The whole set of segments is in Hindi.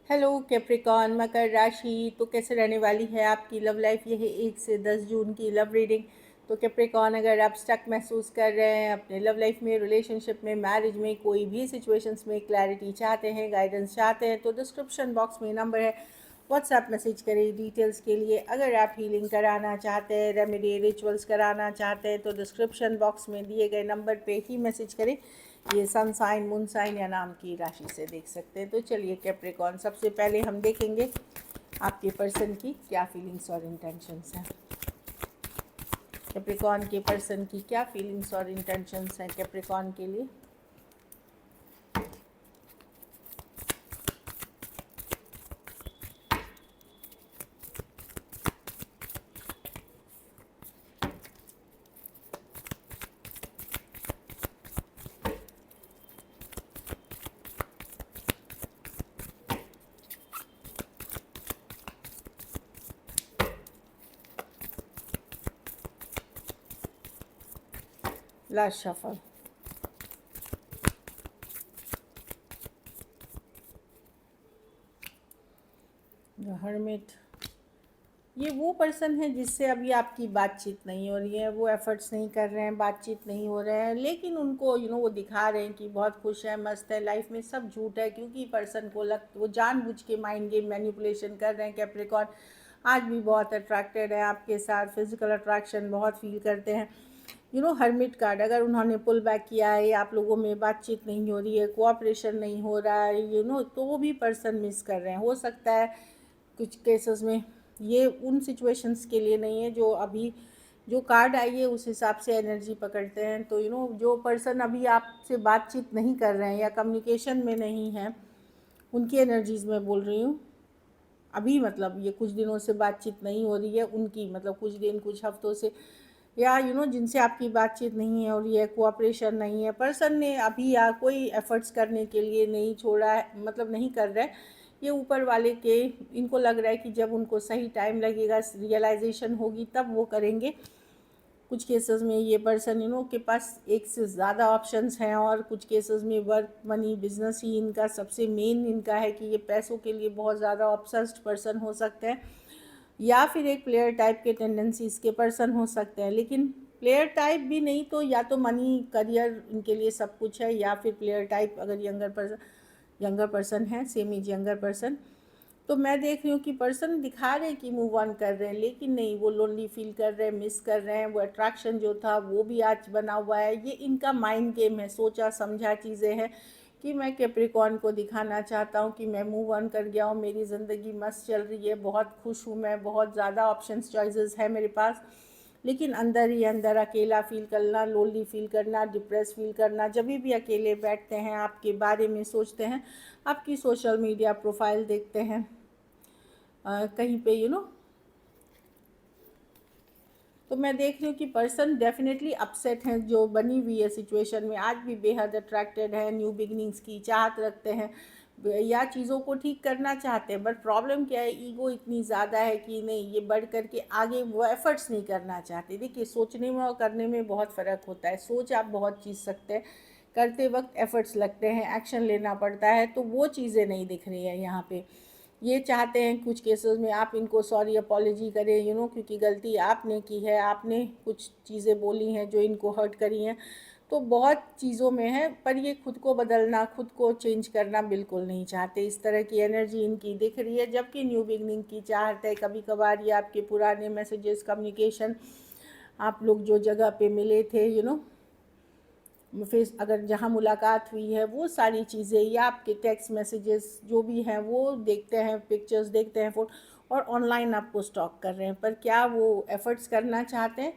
हेलो कैप्रिकॉन मकर राशि, तो कैसे रहने वाली है आपकी लव लाइफ। यह है 1 से 10 जून की लव रीडिंग। तो कैप्रिकॉन, अगर आप स्टक महसूस कर रहे हैं अपने लव लाइफ में, रिलेशनशिप में, मैरिज में, कोई भी सिचुएशंस में क्लैरिटी चाहते हैं, गाइडेंस चाहते हैं, तो डिस्क्रिप्शन बॉक्स में नंबर है, व्हाट्सएप मैसेज करें डिटेल्स के लिए। अगर आप हीलिंग कराना चाहते हैं, रेमेडी रिचुअल्स कराना चाहते हैं, तो डिस्क्रिप्शन बॉक्स में दिए गए नंबर पे ही मैसेज करें। ये सन साइन, मून साइन या नाम की राशि से देख सकते हैं। तो चलिए कैप्रिकॉन, सबसे पहले हम देखेंगे आपके पर्सन की क्या फीलिंग्स और इंटेंशंस हैं। कैप्रिकॉन के पर्सन की क्या फीलिंग्स और इंटेंशंस हैं कैप्रिकॉन के लिए। Last shuffle. हर्मिट, ये वो पर्सन है जिससे अभी आपकी बातचीत नहीं हो रही है, वो एफर्ट्स नहीं कर रहे हैं, बातचीत नहीं हो रहे हैं, लेकिन उनको वो दिखा रहे हैं कि बहुत खुश है, मस्त है लाइफ में। सब झूठ है, क्योंकि पर्सन को वो जानबूझ के माइंड गेम मैनिपुलेशन कर रहे हैं। कैप्रिकॉन आज भी बहुत अट्रैक्टेड है आपके साथ, फिजिकल अट्रैक्शन बहुत फील करते हैं। हर्मिट कार्ड, अगर उन्होंने पुल बैक किया है, आप लोगों में बातचीत नहीं हो रही है, कोऑपरेशन नहीं हो रहा है, तो वो भी पर्सन मिस कर रहे हैं। हो सकता है कुछ केसेस में ये उन सिचुएशंस के लिए नहीं है जो अभी जो कार्ड आई है उस हिसाब से एनर्जी पकड़ते हैं। तो जो पर्सन अभी आपसे बातचीत नहीं कर रहे हैं या कम्युनिकेशन में नहीं है, उनकी एनर्जीज़ में बोल रही हूँ अभी, मतलब ये कुछ दिनों से बातचीत नहीं हो रही है उनकी, मतलब कुछ दिन कुछ हफ्तों से, या जिनसे आपकी बातचीत नहीं हो रही है, कोऑपरेशन नहीं है, पर्सन ने अभी या कोई एफर्ट्स करने के लिए नहीं छोड़ा है, मतलब नहीं कर रहे। ये ऊपर वाले के इनको लग रहा है कि जब उनको सही टाइम लगेगा, रियलाइजेशन होगी, तब वो करेंगे। कुछ केसेस में ये पर्सन के पास एक से ज़्यादा ऑप्शंस हैं, और कुछ केसेस में वर्क, मनी, बिजनेस ही इनका सबसे मेन इनका है कि ये पैसों के लिए बहुत ज़्यादा ऑब्सेस्ड पर्सन हो सकते हैं, या फिर एक प्लेयर टाइप के टेंडेंसीज के पर्सन हो सकते हैं। लेकिन प्लेयर टाइप भी नहीं तो या तो मनी, करियर इनके लिए सब कुछ है, या फिर प्लेयर टाइप अगर यंगर पर्सन है, सेम एज यंगर पर्सन। तो मैं देख रही हूँ कि पर्सन दिखा रहे हैं कि मूव ऑन कर रहे हैं, लेकिन नहीं, वो लोनली फील कर रहे हैं, मिस कर रहे हैं। वो अट्रैक्शन जो था वो भी आज बना हुआ है। ये इनका माइंड गेम है, सोचा समझा चीज़ें हैं कि मैं कैप्रिकॉर्न को दिखाना चाहता हूँ कि मैं मूव ऑन कर गया हूँ, मेरी ज़िंदगी मस्त चल रही है, बहुत खुश हूँ मैं, बहुत ज़्यादा ऑप्शंस चॉइसेस है मेरे पास। लेकिन अंदर ही अंदर अकेला फील करना, लोनली फील करना, डिप्रेस फील करना, जब भी अकेले बैठते हैं, आपके बारे में सोचते हैं, आपकी सोशल मीडिया प्रोफाइल देखते हैं, कहीं पे तो मैं देख रही हूँ कि पर्सन डेफिनेटली अपसेट हैं जो बनी हुई है सिचुएशन में। आज भी बेहद अट्रैक्टेड है, न्यू बिगनिंग्स की चाहत रखते हैं, या चीज़ों को ठीक करना चाहते हैं। बट प्रॉब्लम क्या है, ईगो इतनी ज़्यादा है कि नहीं, ये बढ़ करके आगे वो एफर्ट्स नहीं करना चाहते। देखिए, सोचने में और करने में बहुत फ़र्क होता है। सोच आप बहुत चीज़ सकते हैं, करते वक्त एफर्ट्स लगते हैं, एक्शन लेना पड़ता है, तो वो चीज़ें नहीं दिख रही हैं यहाँ पे। ये चाहते हैं कुछ केसेस में आप इनको सॉरी अपॉलोजी करें, क्योंकि गलती आपने की है, आपने कुछ चीज़ें बोली हैं जो इनको हर्ट करी हैं। तो बहुत चीज़ों में है, पर ये खुद को बदलना, खुद को चेंज करना बिल्कुल नहीं चाहते। इस तरह की एनर्जी इनकी दिख रही है, जबकि न्यू बिगनिंग की चाहत है। कभी कभार ये आपके पुराने मैसेजेस, कम्युनिकेशन, आप लोग जो जगह पे मिले थे, फिर अगर जहाँ मुलाकात हुई है, वो सारी चीज़ें, या आपके टेक्स्ट मैसेजेस जो भी हैं वो देखते हैं, पिक्चर्स देखते हैं, फोटो, और ऑनलाइन आपको स्टॉक कर रहे हैं। पर क्या वो एफर्ट्स करना चाहते हैं?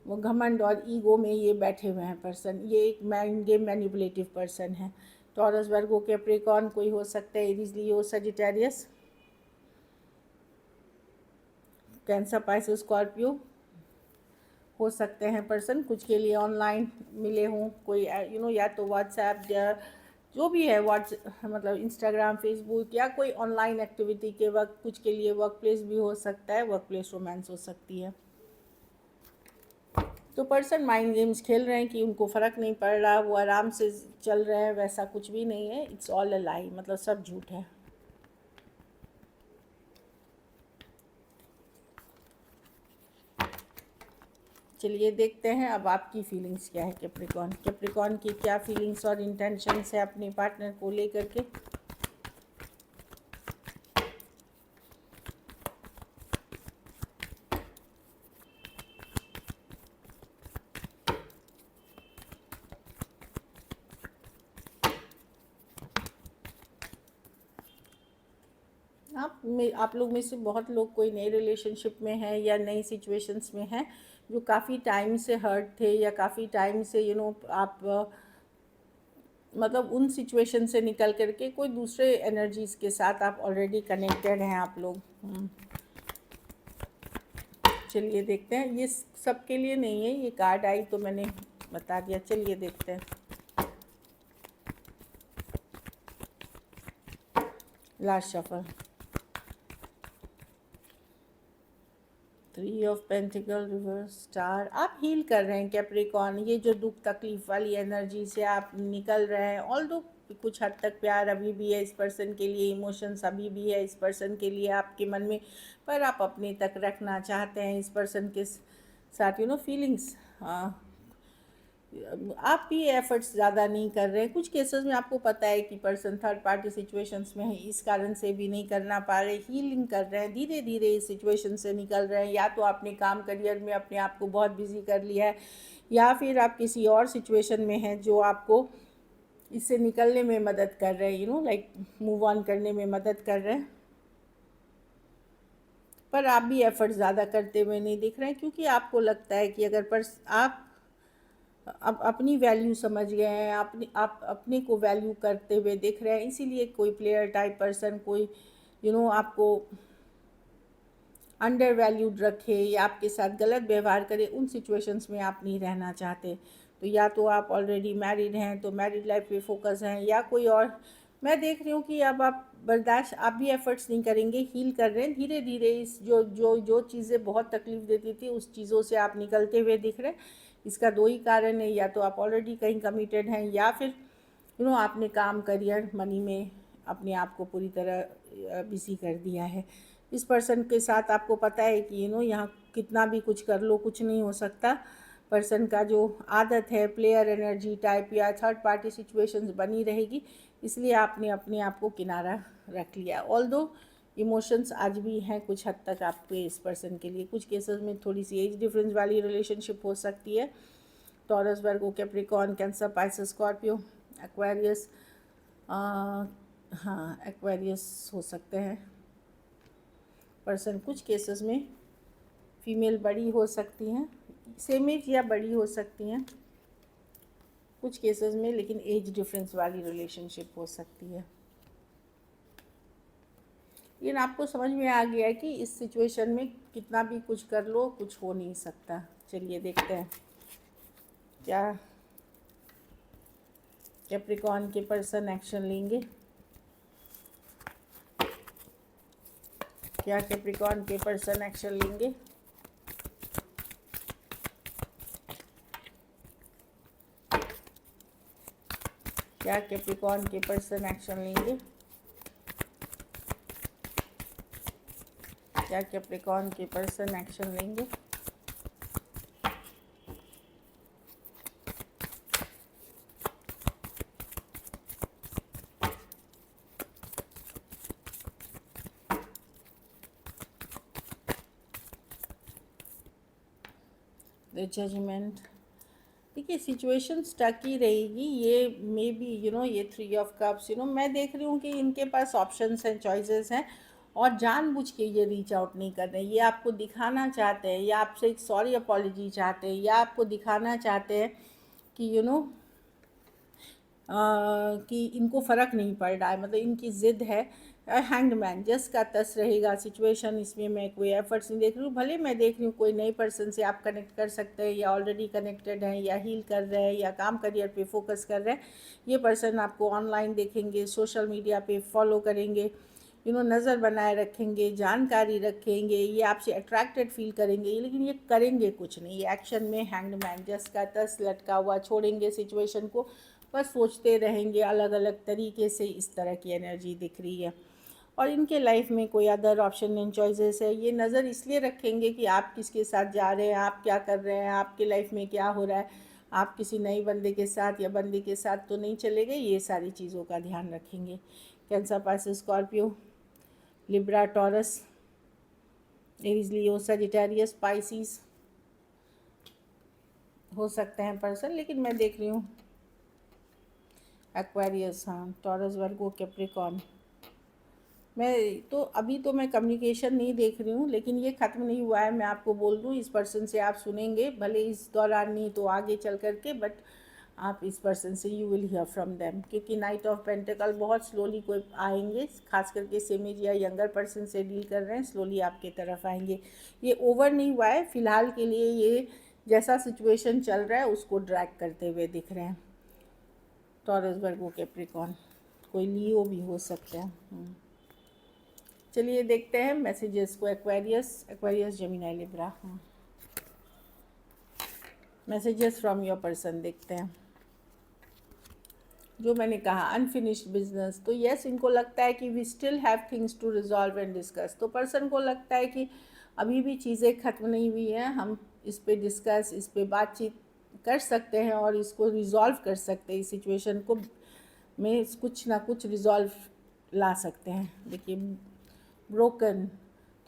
वो घमंड और ईगो में ये बैठे हुए हैं पर्सन। ये एक माइंड गेम मैनिपुलेटिव पर्सन है। टॉरस, वर्गो, कैप्रिकॉर्न कोई हो सकता है, Aries, Leo, Sagittarius, cancer, Pisces, Scorpio हो सकते हैं पर्सन। कुछ के लिए ऑनलाइन मिले हों, कोई या तो व्हाट्सएप या जो भी है, मतलब इंस्टाग्राम, फेसबुक, या कोई ऑनलाइन एक्टिविटी के वक्त। कुछ के लिए वर्क प्लेस भी हो सकता है, वर्क प्लेस रोमांस हो सकती है। तो पर्सन माइंड गेम्स खेल रहे हैं कि उनको फ़र्क नहीं पड़ रहा, वो आराम से चल रहे हैं, वैसा कुछ भी नहीं है। इट्स ऑल अ लाई, मतलब सब झूठ है। चलिए देखते हैं अब आपकी फीलिंग्स क्या है कैप्रिकॉर्न। कैप्रिकॉर्न की क्या फीलिंग्स और इंटेंशंस है अपने पार्टनर को लेकर के। आप लोग में से बहुत लोग कोई नए रिलेशनशिप में हैं या नई सिचुएशंस में हैं जो काफ़ी टाइम से हर्ट थे या काफ़ी टाइम से आप मतलब उन सिचुएशन से निकल करके कोई दूसरे एनर्जीज़ के साथ आप ऑलरेडी कनेक्टेड हैं आप लोग। चलिए देखते हैं, ये सबके लिए नहीं है, ये कार्ड आई तो मैंने बता दिया। चलिए देखते हैं। Last shuffle, 3 of pentacle reverse star. आप हील कर रहे हैं कैप्रिकॉर्न, ये जो दुख तकलीफ वाली एनर्जी से आप निकल रहे हैं। ऑल्दो कुछ हद तक प्यार अभी भी है इस पर्सन के लिए, इमोशंस अभी भी है इस पर्सन के लिए आपके मन में, पर आप अपने तक रखना चाहते हैं इस पर्सन के साथ फीलिंग्स। आप भी एफर्ट्स ज़्यादा नहीं कर रहे हैं। कुछ केसेस में आपको पता है कि पर्सन थर्ड पार्टी सिचुएशंस में है, इस कारण से भी नहीं करना पा रहे, हीलिंग कर रहे हैं, धीरे धीरे इस सिचुएशन से निकल रहे हैं। या तो आपने काम करियर में अपने आप को बहुत बिजी कर लिया है, या फिर आप किसी और सिचुएशन में हैं जो आपको इससे निकलने में मदद कर रहे हैं, लाइक मूव ऑन करने में मदद कर रहे हैं। पर आप भी एफर्ट ज़्यादा करते हुए नहीं दिख रहे हैं, क्योंकि आपको लगता है कि अगर आप अब अपनी वैल्यू समझ गए हैं, आप अपने को वैल्यू करते हुए दिख रहे हैं, इसीलिए कोई प्लेयर टाइप पर्सन कोई आपको अंडर वैल्यूड रखे या आपके साथ गलत व्यवहार करे, उन सिचुएशंस में आप नहीं रहना चाहते। तो या तो आप ऑलरेडी मैरिड हैं तो मैरिड लाइफ पे फोकस हैं, या कोई और। मैं देख रही हूँ कि अब आप भी एफर्ट्स नहीं करेंगे, हील कर रहे हैं धीरे धीरे। इस जो जो जो चीज़ें बहुत तकलीफ देती थी उस चीज़ों से आप निकलते हुए दिख रहे हैं। इसका दो ही कारण है, या तो आप ऑलरेडी कहीं कमिटेड हैं, या फिर आपने काम करियर मनी में अपने आप को पूरी तरह बिजी कर दिया है। इस पर्सन के साथ आपको पता है कि यहाँ कितना भी कुछ कर लो कुछ नहीं हो सकता। पर्सन का जो आदत है प्लेयर एनर्जी टाइप या थर्ड पार्टी सिचुएशंस बनी रहेगी, इसलिए आपने अपने आप को किनारा रख लिया। ऑल्दो इमोशंस आज भी हैं कुछ हद तक आपके इस पर्सन के लिए। कुछ केसेस में थोड़ी सी एज डिफरेंस वाली रिलेशनशिप हो सकती है। Taurus, Virgo, Capricorn, Cancer, Pisces, Scorpio, Aquarius, हाँ एक्वेरियस हो सकते हैं पर्सन। कुछ केसेस में फीमेल बड़ी हो सकती हैं, सेम एज या बड़ी हो सकती हैं कुछ केसेस में, लेकिन एज डिफरेंस वाली रिलेशनशिप हो सकती है। लेकिन आपको समझ में आ गया है कि इस सिचुएशन में कितना भी कुछ कर लो कुछ हो नहीं सकता। चलिए देखते हैं क्या कैप्रिकॉर्न के पर्सन एक्शन लेंगे। क्या कैप्रिकॉर्न के पर्सन एक्शन लेंगे? क्या कैप्रिकॉर्न के पर्सन एक्शन लेंगे? क्या कैप्रिकॉर्न के पर्सन एक्शन लेंगे? The judgement. देखिए सिचुएशन स्टक ही रहेगी, ये मे बी ये 3 ऑफ कप्स, मैं देख रही हूँ कि इनके पास ऑप्शंस हैं, चॉइसेस हैं, और जानबूझ के ये रीच आउट नहीं कर रहे हैं। ये आपको दिखाना चाहते हैं, या आपसे एक सॉरी अपॉलजी चाहते हैं, या आपको दिखाना चाहते हैं कि कि इनको फ़र्क नहीं पड़ रहा है, मतलब इनकी ज़िद है। हैंग्ड मैन, जस का तस रहेगा सिचुएशन, इसमें मैं कोई एफर्ट्स नहीं देख रही हूँ। भले मैं देख रही हूँ कोई नए पर्सन से आप कनेक्ट कर सकते हैं, या ऑलरेडी कनेक्टेड हैं, या हील कर रहे हैं, या काम करियर पे फोकस कर रहे हैं। ये पर्सन आपको ऑनलाइन देखेंगे, सोशल मीडिया पे फॉलो करेंगे, नज़र बनाए रखेंगे, जानकारी रखेंगे, ये आपसे अट्रैक्टेड फील करेंगे, लेकिन ये करेंगे कुछ नहीं। ये एक्शन में हैंग्ड मैन, जस का तस लटका हुआ छोड़ेंगे सिचुएशन को, बस सोचते रहेंगे अलग अलग तरीके से। इस तरह की एनर्जी दिख रही है। और इनके लाइफ में कोई अदर ऑप्शन एंड चॉइसेस है। ये नज़र इसलिए रखेंगे कि आप किसके साथ जा रहे हैं, आप क्या कर रहे हैं, आपके लाइफ में क्या हो रहा है, आप किसी नई बंदे के साथ या बंदी के साथ तो नहीं चले गए, ये सारी चीज़ों का ध्यान रखेंगे। Cancer, Pisces, Scorpio, Libra, Taurus, Aries, Leo, Sagittarius, Pisces हो सकते हैं पर्सन, लेकिन मैं देख रही हूँ एक्वेरियस, हाँ, टॉरस, वर्गो, कैप्रिकॉर्न। मैं तो अभी तो मैं कम्युनिकेशन नहीं देख रही हूँ, लेकिन ये ख़त्म नहीं हुआ है। मैं आपको बोल दूँ, इस पर्सन से आप सुनेंगे, भले इस दौरान नहीं तो आगे चल कर के, बट आप इस पर्सन से you will hear from them, क्योंकि नाइट ऑफ पेंटिकल बहुत स्लोली कोई आएंगे, खास करके सेम एज या यंगर पर्सन से डील कर रहे हैं, स्लोली आपके तरफ आएंगे। ये ओवर नहीं हुआ है फ़िलहाल के लिए, ये जैसा सिचुएशन चल रहा है उसको ड्रैग करते हुए दिख रहे हैं। टॉरस, वर्गो, कैप्रिकॉर्न, कोई लियो भी हो सकता है। चलिए देखते हैं मैसेजेस को। Aquarius, Gemini, Libra, messages from your person देखते हैं। जो मैंने कहा अनफिनिश्ड बिजनेस, तो यस, इनको लगता है कि we still have things to resolve and discuss. तो पर्सन को लगता है कि अभी भी चीज़ें ख़त्म नहीं हुई हैं, हम इस पे डिस्कस, इस पे बातचीत कर सकते हैं और इसको रिजॉल्व कर सकते हैं, इस सिचुएशन को में कुछ ना कुछ रिजॉल्व ला सकते हैं। देखिए ब्रोकन,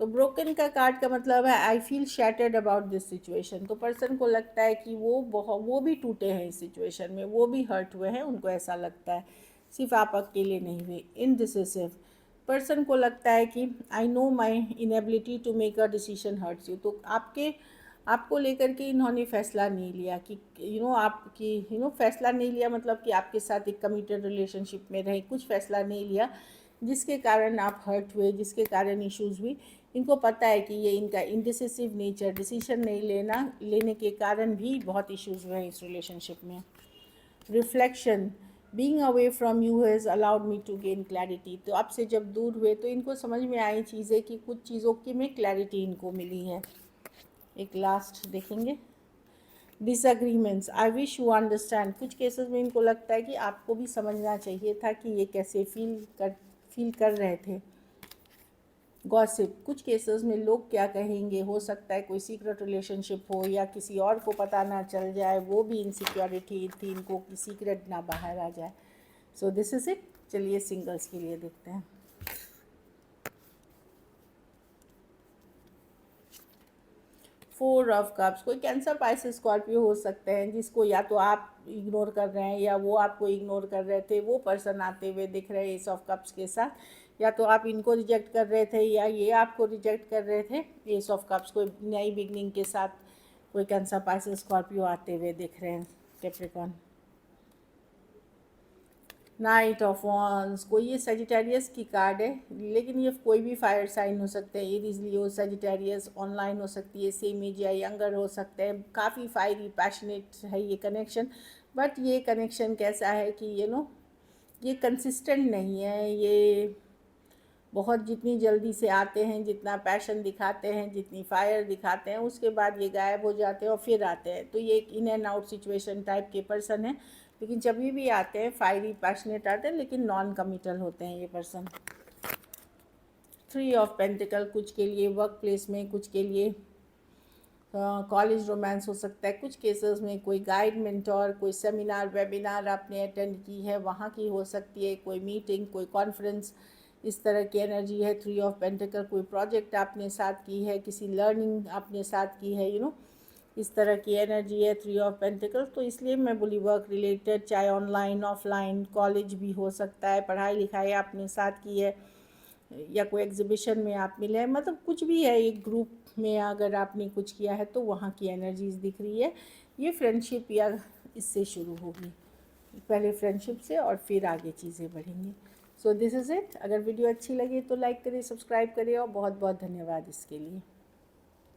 तो ब्रोकन का कार्ड का मतलब है I feel shattered about this situation. तो पर्सन को लगता है कि वो भी टूटे हैं इस सिचुएशन में, वो भी हर्ट हुए हैं, उनको ऐसा लगता है, सिर्फ आप अकेले नहीं हुए। इनडिसिसिव, पर्सन को लगता है कि I know my inability to make a decision hurts you. तो आपको लेकर के इन्होंने फैसला नहीं लिया कि आपकी फैसला नहीं लिया, मतलब कि आपके साथ एक कमिटेड रिलेशनशिप में रहे, कुछ फैसला नहीं लिया जिसके कारण आप हर्ट हुए, जिसके कारण इश्यूज़ हुई। इनको पता है कि ये इनका इनडिसिसिव नेचर, डिसीजन नहीं लेने के कारण भी बहुत इश्यूज़ हुए इस रिलेशनशिप में। Reflection, being away from you has allowed me to gain clarity. तो आपसे जब दूर हुए तो इनको समझ में आई चीज़ें कि कुछ चीज़ों की में क्लैरिटी इनको मिली है। एक लास्ट देखेंगे, disagreements, I wish you understand. कुछ केसेस में इनको लगता है कि आपको भी समझना चाहिए था कि ये कैसे फील कर रहे थे। गॉसिप, कुछ केसेस में लोग क्या कहेंगे, हो सकता है कोई सीक्रेट रिलेशनशिप हो या किसी और को पता ना चल जाए, वो भी इनसिक्योरिटी थी इनको कि सीक्रेट ना बाहर आ जाए। So this is it. चलिए सिंगल्स के लिए देखते हैं। 4 ऑफ कप्स, कोई कैंसर, पाइसेस, स्कॉर्पियो हो सकते हैं जिसको या तो आप इग्नोर कर रहे हैं या वो आपको इग्नोर कर रहे थे। वो पर्सन आते हुए दिख रहे हैं एस ऑफ कप्स के साथ, या तो आप इनको रिजेक्ट कर रहे थे या ये आपको रिजेक्ट कर रहे थे। एस ऑफ कप्स कोई नई बिगनिंग के साथ कोई कैंसर, पाइसेस, स्कॉर्पियो आते हुए दिख रहे हैं। कैप्रिकॉर्न, नाइट ऑफ वॉन्स, कोई ये सजिटेरियस की कार्ड है, लेकिन ये कोई भी फायर साइन हो सकते हैं, एरीज, लियो, सजिटेरियस। ऑनलाइन हो सकती है, सेम एज या यंगर हो सकते हैं। काफ़ी फायरी पैशनेट है ये कनेक्शन, बट ये कनेक्शन कैसा है कि ये कंसिस्टेंट नहीं है। ये बहुत जितनी जल्दी से आते हैं, जितना पैशन दिखाते हैं, जितनी फायर दिखाते हैं, उसके बाद ये गायब हो जाते हैं और फिर आते हैं। तो ये एक in and out situation type के पर्सन है, लेकिन जब भी आते हैं फायरी पैशनेट आते हैं, लेकिन नॉन कमिटल होते हैं ये पर्सन। 3 ऑफ पेंटिकल, कुछ के लिए वर्क प्लेस में, कुछ के लिए कॉलेज रोमांस हो सकता है। कुछ केसेस में कोई गाइड, मेंटोर, कोई सेमिनार, वेबिनार आपने अटेंड की है, वहाँ की हो सकती है कोई मीटिंग, कोई कॉन्फ्रेंस, इस तरह की एनर्जी है। 3 ऑफ पेंटिकल, कोई प्रोजेक्ट आपने साथ की है, किसी लर्निंग आपने साथ की है, इस तरह की एनर्जी है 3 ऑफ पेंटिकल। तो इसलिए मैं बोली वर्क रिलेटेड, चाहे ऑनलाइन, ऑफलाइन, कॉलेज भी हो सकता है, पढ़ाई लिखाई आपने साथ की है, या कोई एग्जीबिशन में आप मिले हैं, मतलब कुछ भी है, एक ग्रुप में अगर आपने कुछ किया है तो वहाँ की एनर्जीज़ दिख रही है। ये फ्रेंडशिप या इससे शुरू होगी, पहले फ्रेंडशिप से और फिर आगे चीज़ें बढ़ेंगी। So this is it. अगर वीडियो अच्छी लगी तो लाइक करिए, सब्सक्राइब करिए और बहुत बहुत धन्यवाद इसके लिए।